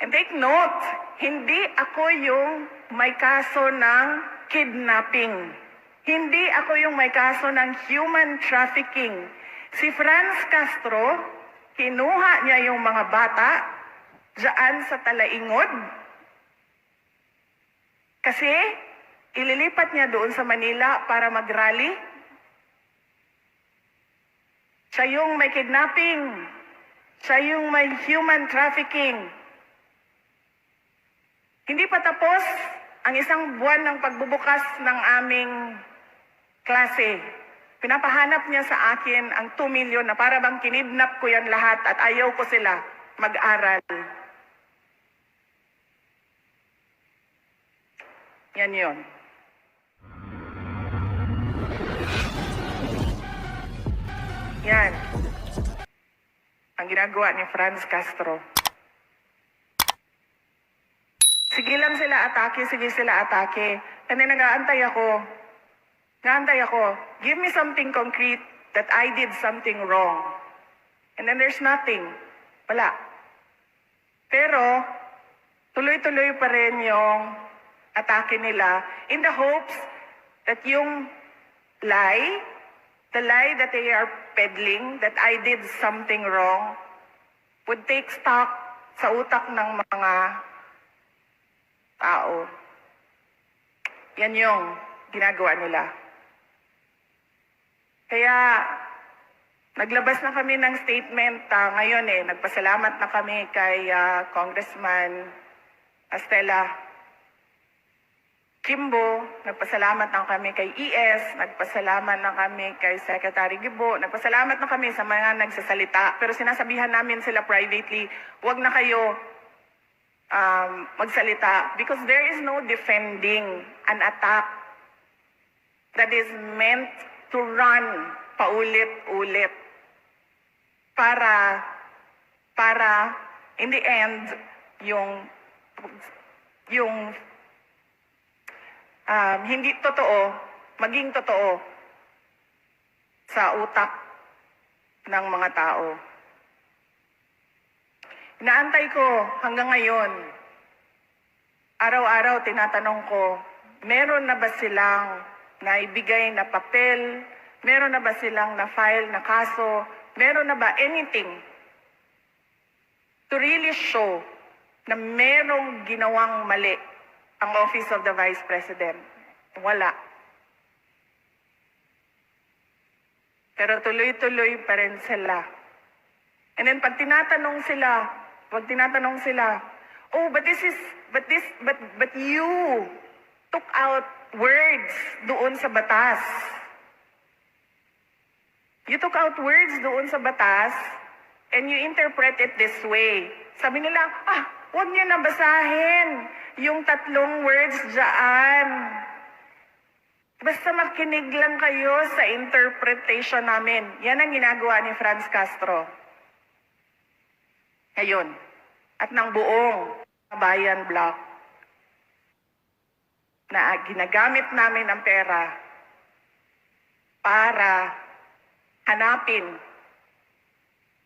And take note, hindi ako yung may kaso ng kidnapping. Hindi ako yung may kaso ng human trafficking. Si Franz Castro, kinuha niya yung mga bata diyan sa Talaingod kasi ililipat niya doon sa Manila para mag-rally. Siya yung may kidnapping. Siya yung may human trafficking. Hindi pa tapos ang isang buwan ng pagbubukas ng aming klase. Pinapahanap niya sa akin ang 2 million na para bang kinidnap ko yan lahat at ayaw ko sila mag-aral. Yan yun. Yan. Ang ginagawa ni Franz Castro. Sige lang sila atake, sige sila atake. And then nag-aantay ako. Give me something concrete that I did something wrong. And then there's nothing. Wala. Pero, tuloy-tuloy pa rin yung atake nila in the hopes that yung lie, the lie that they are peddling, that I did something wrong, would take stock sa utak ng mga tao. Yan yung ginagawa nila. Kaya, naglabas na kami ng statement ngayon Nagpasalamat na kami kay Congressman Estela Kimbo, nagpasalamat na kami kay ES, nagpasalamat na kami kay Secretary Gibo, nagpasalamat na kami sa mga nagsasalita. Pero sinasabihan namin sila privately, huwag na kayo magsalita because there is no defending an attack that is meant to run paulit-ulit para in the end yung hindi totoo maging totoo sa utak ng mga tao. Inaantay ko hanggang ngayon. Araw-araw tinatanong ko, meron na ba silang naibigay na papel? Meron na ba silang na-file na kaso? Meron na ba anything to really show na merong ginawang mali ang Office of the Vice President? Wala. Pero tuloy-tuloy pa rin sila. And then pag tinatanong sila, oh, but you took out words doon sa batas. You took out words doon sa batas and you interpret it this way. Sabi nila, huwag niyo na basahin yung 3 words dyan. Basta makinig lang kayo sa interpretation namin. Yan ang ginagawa ni Franz Castro. Ngayon, at ng buong Bayan Bloc na ginagamit namin ang pera para hanapin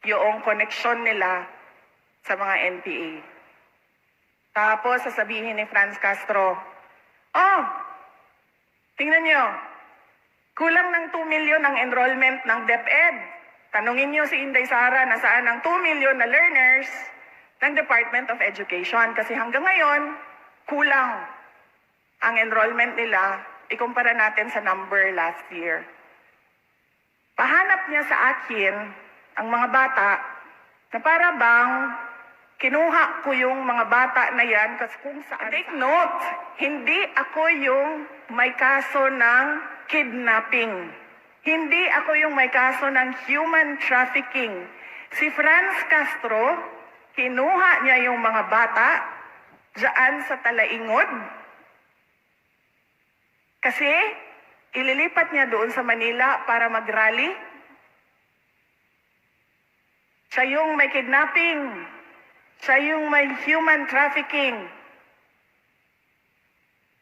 yung koneksyon nila sa mga NPA. Tapos sasabihin ni Franz Castro, tingnan nyo, kulang ng 2 million ang enrollment ng DepEd. Tanungin nyo si Inday Sara na saan ang 2 million na learners ng Department of Education. Kasi hanggang ngayon, kulang ang enrollment nila. Ikumpara natin sa number last year. Pahanap niya sa akin ang mga bata na para bang kinuha ko yung mga bata na yan kasi kung saan. Take note, hindi ako yung may kaso ng kidnapping. Hindi ako yung may kaso ng human trafficking. Si Franz Castro, kinuha niya yung mga bata diyan sa Talaingod kasi ililipat niya doon sa Manila para mag-rally. Siya yung may kidnapping. Siya yung may human trafficking.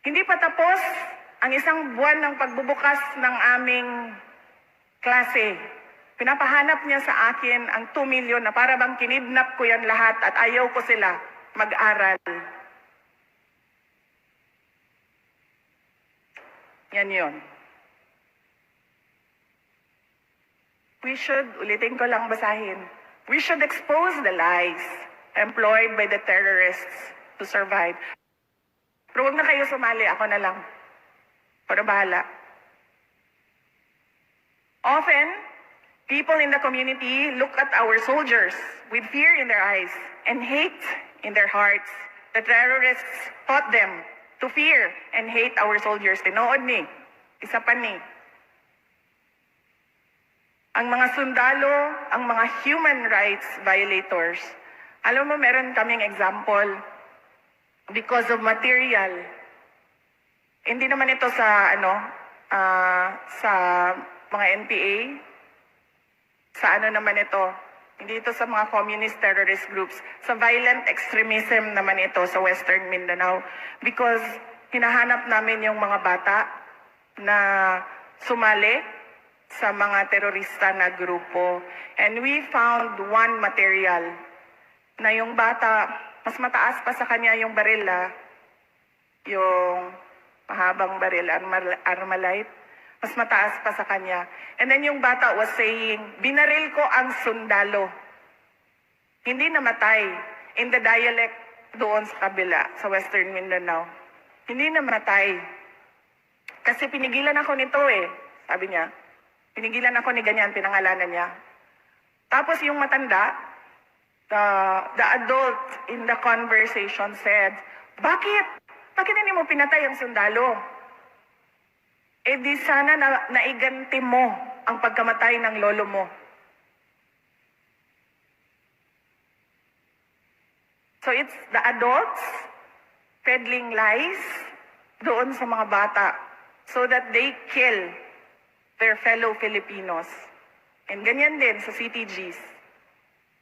Hindi pa tapos ang isang buwan ng pagbubukas ng aming klase. Pinapahanap niya sa akin ang 2 million na para bang kinidnap ko yan lahat at ayaw ko sila mag-aral. Yan yun. Ulitin ko lang basahin, we should expose the lies employed by the terrorists to survive. Pero huwag na kayo sumali, ako na lang. Para bahala. Often, people in the community look at our soldiers with fear in their eyes and hate in their hearts. The terrorists taught them to fear and hate our soldiers. Tinood ni, isa pa ni. Ang mga sundalo, ang mga human rights violators. Alam mo, meron kaming example because of material. Hindi naman ito sa sa mga NPA. Sa naman ito? Hindi ito sa mga communist terrorist groups. Sa violent extremism naman ito sa Western Mindanao. Because hinahanap namin yung mga bata na sumali sa mga terorista na grupo. And we found one material na yung bata, mas mataas pa sa kanya yung baril, yung mahabang baril, Armalite, mas mataas pa sa kanya. And then yung bata was saying, binaril ko ang sundalo. Hindi namatay. In the dialect doon sa kabila, sa Western Mindanao. Hindi namatay. Kasi pinigilan ako nito sabi niya. Pinigilan ako ni ganyan, pinangalanan niya. Tapos yung matanda, the adult in the conversation said, Bakit? Bakit hindi mo pinatay ang sundalo? Eh di sana naiganti mo ang pagkamatay ng lolo mo. So it's the adults peddling lies doon sa mga bata so that they kill their fellow Filipinos. And ganyan din sa CTGs.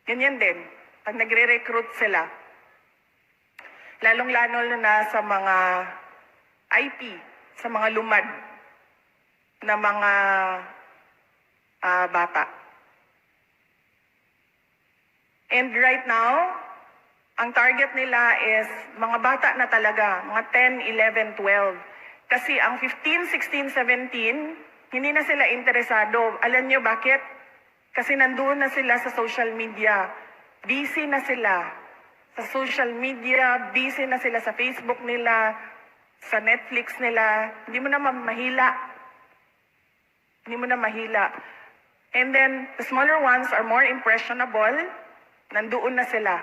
Ganyan din. Pag nagre-recruit sila. Lalong-lalo na sa mga IP, sa mga lumad na mga bata. And right now, ang target nila is mga bata na talaga, mga 10, 11, 12. Kasi ang 15, 16, 17, hindi na sila interesado. Alam nyo bakit? Kasi nandoon na sila sa social media. Busy na sila sa social media, busy na sila sa Facebook nila, sa Netflix nila. Hindi mo na mahila. Hindi mo na mahila. And then, the smaller ones are more impressionable. Nandoon na sila.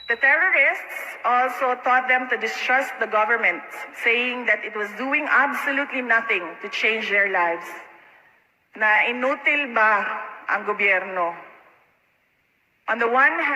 The terrorists also taught them to distrust the government, saying that it was doing absolutely nothing to change their lives. Na inutil ba ang gobyerno? On the one hand,